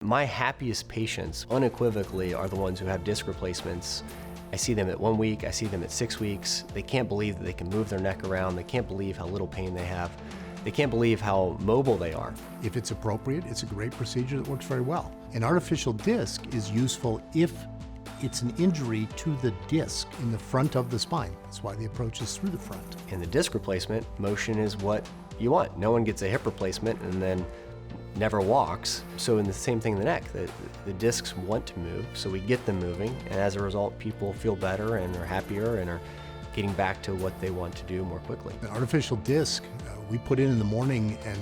My happiest patients unequivocally are the ones who have disc replacements. I see them at 1 week, I see them at 6 weeks. They can't believe that they can move their neck around. They can't believe how little pain they have. They can't believe how mobile they are. If it's appropriate, it's a great procedure that works very well. An artificial disc is useful if it's an injury to the disc in the front of the spine. That's why the approach is through the front. In the disc replacement, motion is what you want. No one gets a hip replacement and then never walks. So in the same thing in the neck, the discs want to move, so we get them moving, and as a result, people feel better and are happier and are getting back to what they want to do more quickly. An artificial disc, we put in the morning, and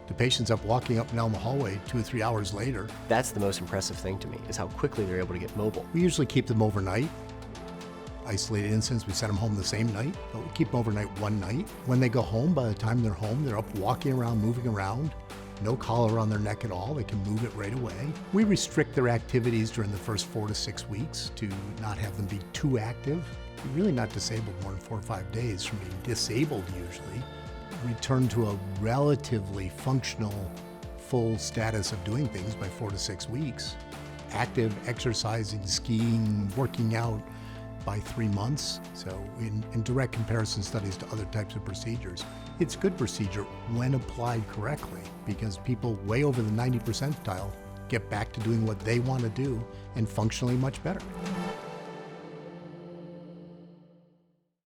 the patient's up walking up and down the hallway 2 or 3 hours later. That's the most impressive thing to me, is how quickly they're able to get mobile. We usually keep them overnight. Isolated incidents, we send them home the same night, but we keep them overnight one night. When they go home, by the time they're home, they're up walking around, moving around. No collar on their neck at all. They can move it right away. We restrict their activities during the first 4 to 6 weeks to not have them be too active. You're really not disabled more than 4 or 5 days from being disabled usually. Return to a relatively functional, full status of doing things by 4 to 6 weeks. Active, exercising, skiing, working out by 3 months. So in direct comparison studies to other types of procedures, it's a good procedure when applied correctly, because people way over the 90 percentile get back to doing what they want to do and functionally much better.